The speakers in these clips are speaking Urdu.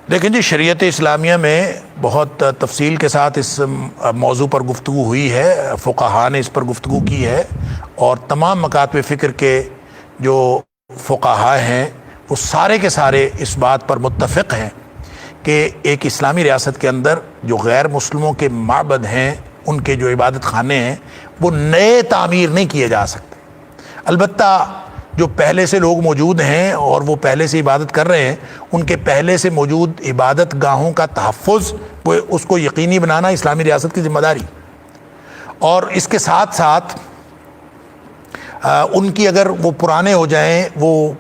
لیکن جی شریعت اسلامیہ میں بہت تفصیل کے ساتھ اس موضوع پر گفتگو ہوئی ہے، فقہاء نے اس پر گفتگو کی ہے، اور تمام مکاتب فکر کے جو فقہاء ہیں وہ سارے کے سارے اس بات پر متفق ہیں کہ ایک اسلامی ریاست کے اندر جو غیر مسلموں کے معبد ہیں، ان کے جو عبادت خانے ہیں، وہ نئے تعمیر نہیں کیے جا سکتے۔ البتہ جو پہلے سے لوگ موجود ہیں اور وہ پہلے سے عبادت کر رہے ہیں، ان کے پہلے سے موجود عبادت گاہوں کا تحفظ، وہ اس کو یقینی بنانا اسلامی ریاست کی ذمہ داری، اور اس کے ساتھ ساتھ ان کی اگر وہ پرانے ہو جائیں، وہ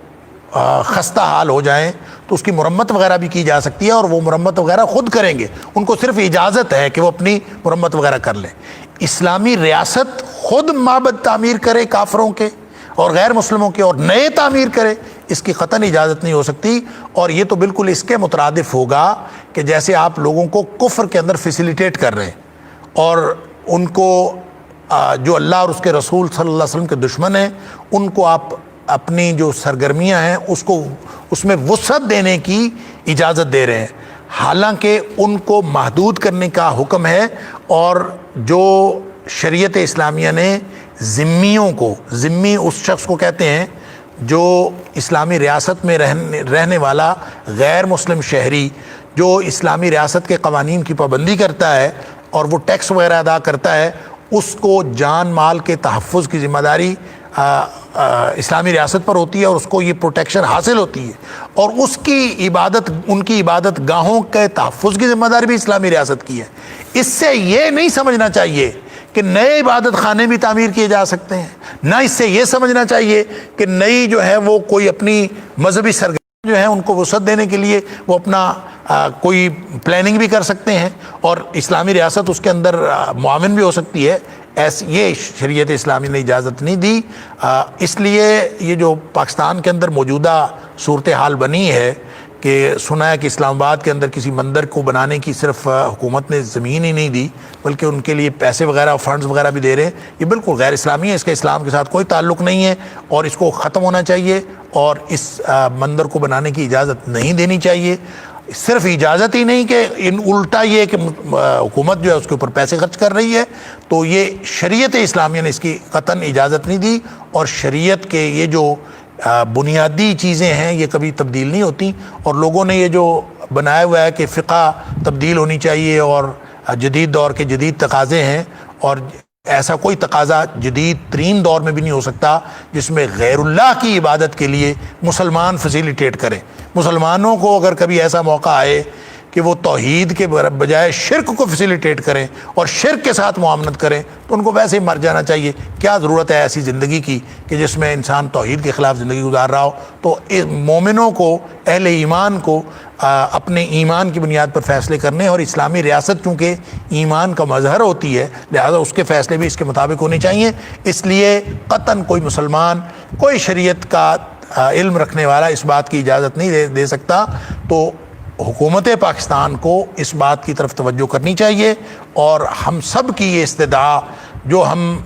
خستہ حال ہو جائیں، تو اس کی مرمت وغیرہ بھی کی جا سکتی ہے، اور وہ مرمت وغیرہ خود کریں گے، ان کو صرف اجازت ہے کہ وہ اپنی مرمت وغیرہ کر لیں۔ اسلامی ریاست خود معبد تعمیر کرے کافروں کے اور غیر مسلموں کے، اور نئے تعمیر کرے، اس کی قطعاً اجازت نہیں ہو سکتی۔ اور یہ تو بالکل اس کے مترادف ہوگا کہ جیسے آپ لوگوں کو کفر کے اندر فیسیلیٹیٹ کر رہے ہیں، اور ان کو جو اللہ اور اس کے رسول صلی اللہ علیہ وسلم کے دشمن ہیں، ان کو آپ اپنی جو سرگرمیاں ہیں اس میں وسعت دینے کی اجازت دے رہے ہیں، حالانکہ ان کو محدود کرنے کا حکم ہے۔ اور جو شریعت اسلامیہ نے ذمیوں کو، ذمی اس شخص کو کہتے ہیں جو اسلامی ریاست میں رہنے والا غیر مسلم شہری، جو اسلامی ریاست کے قوانین کی پابندی کرتا ہے اور وہ ٹیکس وغیرہ ادا کرتا ہے، اس کو جان مال کے تحفظ کی ذمہ داری اسلامی ریاست پر ہوتی ہے، اور اس کو یہ پروٹیکشن حاصل ہوتی ہے، اور اس کی عبادت، ان کی عبادت گاہوں کے تحفظ کی ذمہ داری بھی اسلامی ریاست کی ہے۔ اس سے یہ نہیں سمجھنا چاہیے کہ نئے عبادت خانے بھی تعمیر کیے جا سکتے ہیں، نہ اس سے یہ سمجھنا چاہیے کہ نئی جو ہے وہ کوئی اپنی مذہبی سرگرمی جو ہے ان کو وسعت دینے کے لیے وہ اپنا کوئی پلاننگ بھی کر سکتے ہیں، اور اسلامی ریاست اس کے اندر معاون بھی ہو سکتی ہے۔ یہ شریعت اسلامی نے اجازت نہیں دی۔ اس لیے یہ جو پاکستان کے اندر موجودہ صورتحال بنی ہے کہ سنا ہے کہ اسلام آباد کے اندر کسی مندر کو بنانے کی صرف حکومت نے زمین ہی نہیں دی، بلکہ ان کے لیے پیسے وغیرہ، فنڈز وغیرہ بھی دے رہے ہیں، یہ بالکل غیر اسلامی ہے، اس کا اسلام کے ساتھ کوئی تعلق نہیں ہے، اور اس کو ختم ہونا چاہیے، اور اس مندر کو بنانے کی اجازت نہیں دینی چاہیے۔ صرف اجازت ہی نہیں کہ الٹا یہ کہ حکومت جو ہے اس کے اوپر پیسے خرچ کر رہی ہے، تو یہ شریعت اسلامیہ نے اس کی قطعاً اجازت نہیں دی، اور شریعت کے یہ جو بنیادی چیزیں ہیں یہ کبھی تبدیل نہیں ہوتی، اور لوگوں نے یہ جو بنایا ہوا ہے کہ فقہ تبدیل ہونی چاہیے اور جدید دور کے جدید تقاضے ہیں، اور ایسا کوئی تقاضا جدید ترین دور میں بھی نہیں ہو سکتا جس میں غیر اللہ کی عبادت کے لیے مسلمان فیسیلیٹیٹ کریں۔ مسلمانوں کو اگر کبھی ایسا موقع آئے کہ وہ توحید کے بجائے شرک کو فیسیلیٹیٹ کریں اور شرک کے ساتھ معاملت کریں، تو ان کو ویسے ہی مر جانا چاہیے۔ کیا ضرورت ہے ایسی زندگی کی کہ جس میں انسان توحید کے خلاف زندگی گزار رہا ہو؟ تو مومنوں کو، اہل ایمان کو اپنے ایمان کی بنیاد پر فیصلے کرنے، اور اسلامی ریاست چونکہ ایمان کا مظہر ہوتی ہے، لہذا اس کے فیصلے بھی اس کے مطابق ہونے چاہیے۔ اس لیے قطعاً کوئی مسلمان، کوئی شریعت کا علم رکھنے والا اس بات کی اجازت نہیں دے سکتا۔ تو حکومت پاکستان کو اس بات کی طرف توجہ کرنی چاہیے، اور ہم سب کی یہ استدعا، جو ہم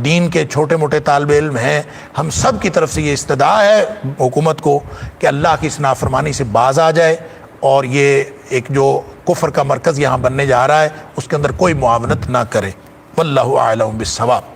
دین کے چھوٹے موٹے طالب علم ہیں، ہم سب کی طرف سے یہ استدعا ہے حکومت کو کہ اللہ کی اس نافرمانی سے باز آ جائے، اور یہ ایک جو کفر کا مرکز یہاں بننے جا رہا ہے اس کے اندر کوئی معاونت نہ کرے۔ واللہ اعلم بالصواب۔